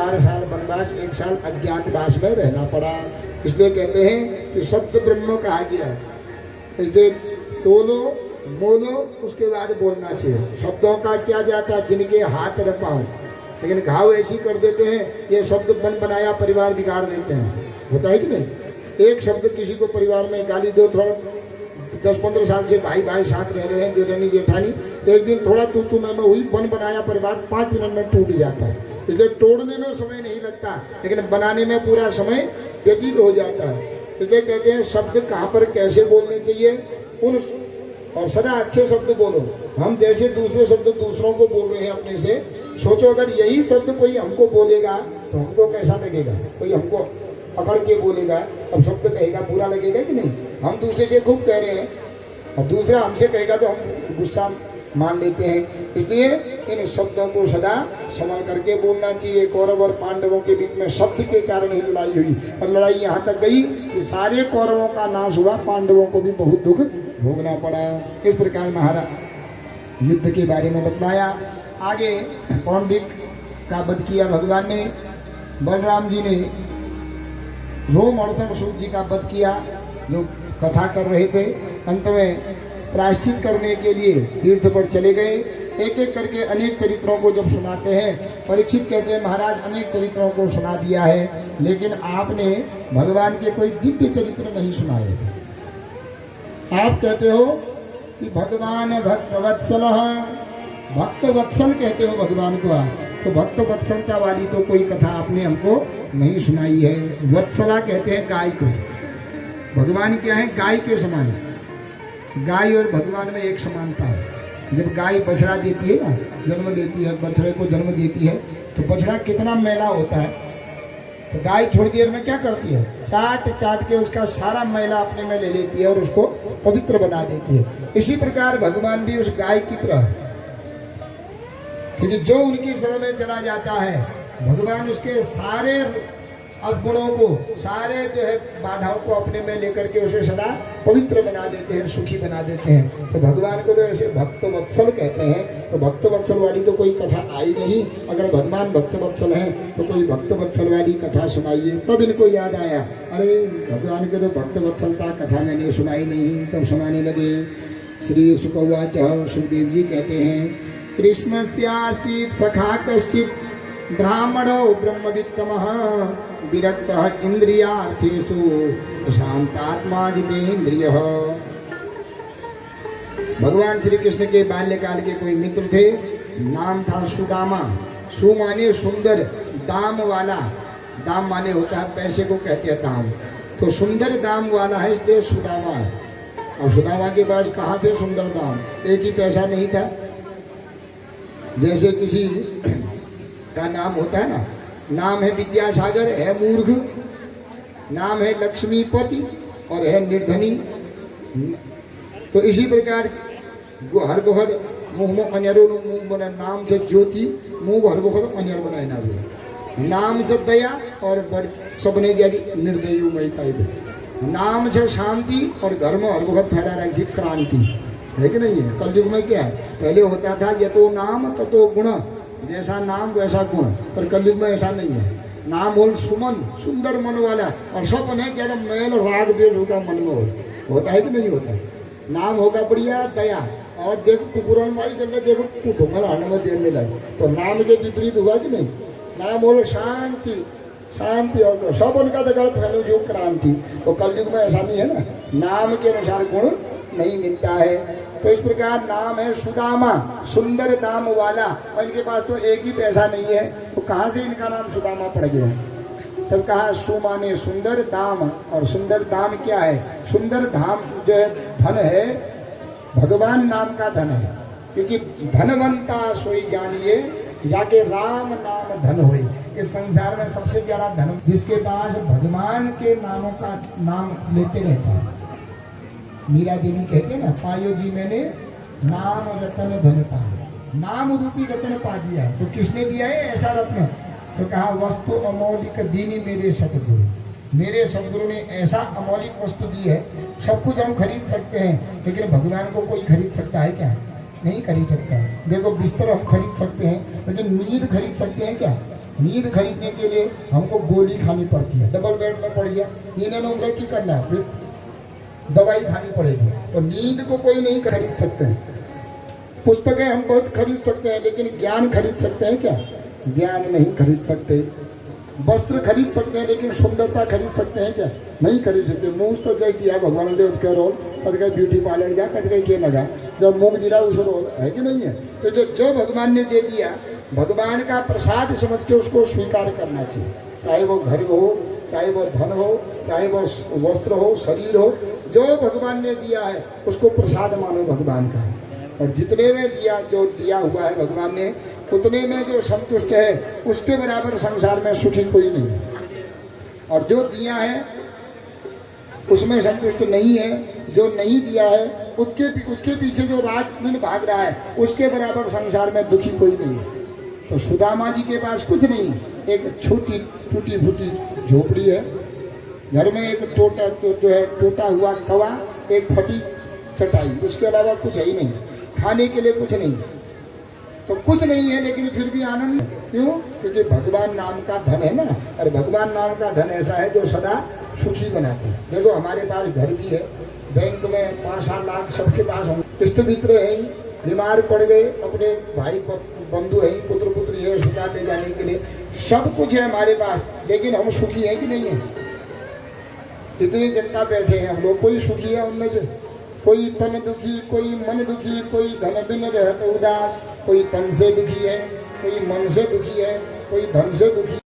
4 साल वनवास, 1 साल अज्ञातवास में रहना पड़ा। इसलिए कहते हैं कि शब्द ब्रह्म कहा गया है। इसलिए तोलो मोलो उसके बाद बोलना चाहिए। शब्दों का क्या जाता है, जिनके हाथ न पाओ, लेकिन घाव ऐसी कर देते हैं, ये शब्द बन बनाया परिवार बिगाड़ देते हैं। होता है कि नहीं? एक शब्द किसी को परिवार में गाली दो, थोड़ा 10-15 साल से भाई भाई साथ रह रहे हैं, देवरानी जेठानी, एक दिन थोड़ा तू मैं हुई, बन बनाया परिवार 5 मिनट में टूट जाता है। इसलिए तोड़ने में समय नहीं लगता, लेकिन बनाने में पूरा समय व्यतीत हो जाता है। इसलिए कहते हैं शब्द कहाँ पर कैसे बोलने चाहिए, उन और सदा अच्छे शब्द बोलो। हम जैसे दूसरे शब्द दूसरों को बोल रहे हैं अपने से, सोचो अगर यही शब्द कोई हमको बोलेगा तो हमको कैसा लगेगा। कोई हमको अकड़ के बोलेगा, अब शब्द कहेगा, बुरा लगेगा कि नहीं? हम दूसरे से खूब कह रहे हैं और दूसरा हमसे कहेगा तो हम गुस्सा मान लेते हैं। इसलिए इन शब्दों को सदा संभल करके बोलना चाहिए। कौरव और पांडवों के बीच में शब्द के कारण ही लड़ाई हुई, और लड़ाई यहाँ तक गई कि सारे कौरवों का नाश हुआ, पांडवों को भी बहुत दुख भोगना पड़ा। इस प्रकार महाराज युद्ध के बारे में बतलाया। आगे पौंडिक का वध किया भगवान ने, बलराम जी ने रोम और सूत जी का वध किया जो कथा कर रहे थे। अंत में प्रायश्चित करने के लिए तीर्थ पर चले गए। एक एक करके अनेक चरित्रों को जब सुनाते हैं, परीक्षित कहते हैं महाराज अनेक चरित्रों को सुना दिया है, लेकिन आपने भगवान के कोई दिव्य चरित्र नहीं सुनाए। आप कहते हो कि भगवान भक्तवत्सल, भक्तवत्सल कहते हो भगवान को, तो भक्तवत्सलता वाली तो कोई कथा आपने हमको नहीं सुनाई है। वत्सला कहते हैं गाय को। भगवान क्या है? गाय के समान है। गाय और भगवान में एक समानता है। जब गाय बछड़ा देती है ना, जन्म लेती है, बछड़े को जन्म देती है, तो बछड़ा कितना मैला होता है, तो गाय थोड़ी देर में क्या करती है, चाट चाट के उसका सारा मैला अपने में ले लेती है और उसको पवित्र बना देती है। इसी प्रकार भगवान भी उस गाय की तरह, क्योंकि जो उनकी शरण में चला जाता है भगवान उसके सारे अवगुणों को, सारे जो है बाधाओं को अपने में लेकर के उसे सदा पवित्र बना देते हैं, सुखी बना देते हैं। तो भगवान को तो ऐसे भक्त वत्सल कहते हैं। तो भक्त वत्सल वाली तो कोई कथा आई नहीं। अगर भगवान भक्त वत्सल है तो कोई भक्त वत्सल वाली कथा सुनाइए। तब इनको याद आया, अरे भगवान के तो भक्त वत्सलता कथा मैंने सुनाई नहीं। तब सुनाने लगे। श्री सुकवाच, सुखदेव जी कहते हैं, कृष्णस्यासीत् सखा कश्चित् ब्राह्मणो ब्रह्मवित्तमः विरक्तः इंद्रियार्थेषु शांतात्मा जितेन्द्रियः। भगवान श्री कृष्ण के बाल्यकाल के कोई मित्र थे, नाम था सुदामा। सु माने सुंदर, दाम वाला, दाम माने होता है पैसे को कहते हैं दाम, तो सुंदर दाम वाला है इसलिए सुदामा है। और सुदामा के पास कहाँ थे सुंदर दाम, एक ही पैसा नहीं था। जैसे किसी का नाम होता है ना, नाम है विद्यासागर, है मूर्ख, नाम है लक्ष्मीपति और है निर्धनी। तो इसी प्रकार हर बहुत मुँह में अनियरो मुँह बना, नाम से ज्योति मुँह हर बहुत अनियर बनाए ना हुए, नाम से दया और बड़ सबने जारी निर्दयी मई का, नाम से शांति और घर में हर बहुत फैला रही क्रांति है कि नहीं है। कलयुग में क्या है, पहले होता था यतो नाम ततो गुण, जैसा नाम वैसा गुण, पर कलयुग में ऐसा नहीं है। नाम हो सुमन, सुंदर मन वाला, और सपन है ज्यादा मैल राग देश होगा मन में होता है कि नहीं होता। नाम होगा बढ़िया दया, और देखो कुकुरन मारी चल रहे, देखो ढूंढल हण में देने लगे, तो नाम के विपरीत हुआ कि नहीं। नाम हो शांति, शांति और सब उनका गलत फैलो जो क्रांति। तो कलयुग में ऐसा नहीं है ना, नाम के अनुसार गुण नहीं मिलता है। तो इस प्रकार नाम है सुदामा, सुंदर दाम वाला, और इनके पास तो एक ही पैसा नहीं है, तो कहाँ से इनका नाम सुदामा पड़ गया। तब कहा सु माने सुंदर, दाम, और सुंदर दाम क्या है, सुंदर धाम जो है धन है, भगवान नाम का धन है। क्योंकि धनवंता सोई जानिए जाके राम नाम धन होए। इस संसार में सबसे ज्यादा धन जिसके पास भगवान के नामों का नाम लेते रहता है। मीरा देवी कहते ना, पायो जी मैंने नाम रतन धन पाया, नाम रूपी रतन पा दिया। तो किसने दिया है ऐसा रत्न, तो कहा वस्तु अमौलिक दीनी मेरे सतगुरु, मेरे सदगुरु ने ऐसा अमौलिक वस्तु दी है। सब कुछ हम खरीद सकते हैं, लेकिन भगवान को कोई खरीद सकता है क्या, नहीं खरीद सकता है। देखो बिस्तर हम खरीद सकते हैं, लेकिन नींद खरीद सकते हैं क्या, नींद खरीदने के लिए हमको गोली खानी पड़ती है, डबल बेड में पड़ गया, नींद नौकरी की करना है, फिर दवाई खानी पड़ेगी। तो नींद को कोई नहीं खरीद सकते हैं। पुस्तकें हम बहुत खरीद सकते हैं, लेकिन ज्ञान खरीद सकते हैं क्या? ज्ञान नहीं खरीद सकते। वस्त्र खरीद सकते हैं, लेकिन सुंदरता खरीद सकते हैं क्या? नहीं खरीद सकते। मुंह तो जय दिया भगवान देव के रोल, कद ब्यूटी पार्लर जा, कद के लगा, जब मुंह दिला उस रोल है कि नहीं है? तो जो भगवान ने दे दिया, भगवान का प्रसाद समझ के उसको स्वीकार करना चाहिए। चाहे वो घर हो, चाहे वो धन हो, चाहे वो वस्त्र हो, शरीर हो, जो भगवान ने दिया है उसको प्रसाद मानो भगवान का। और जितने में दिया, जो दिया हुआ है भगवान ने, उतने में जो संतुष्ट है, उसके बराबर संसार में सुखी कोई नहीं है। और जो दिया है उसमें संतुष्ट नहीं है, जो नहीं दिया है उसके पीछे जो रात दिन भाग रहा है, उसके बराबर संसार में दुखी कोई नहीं है। तो सुदामा जी के पास कुछ नहीं, एक छोटी टूटी फूटी झोपड़ी है, घर में एक टूटा हुआ तवा, एक फटी चटाई, उसके अलावा कुछ है ही नहीं, खाने के लिए कुछ नहीं। तो कुछ नहीं है, लेकिन फिर भी आनंद। क्यों? क्योंकि भगवान नाम का धन है ना। और भगवान नाम का धन ऐसा है जो सदा सुखी बनाते हैं। देखो हमारे पास घर भी है, बैंक में 5-7 लाख सबके पास होंगे, इष्ट मित्र है, बीमार पड़ गए, अपने भाई बंधु है, पुत्र पुत्री है, सुधा ले जाने के लिए सब कुछ है हमारे पास, लेकिन हम सुखी हैं कि नहीं है? इतनी जनता बैठे हैं हम लोग, कोई सुखी है उनमें से? कोई तन दुखी, कोई मन दुखी, कोई धन बिन रहत उदास, कोई तन से दुखी है, कोई मन से दुखी है, कोई धन से दुखी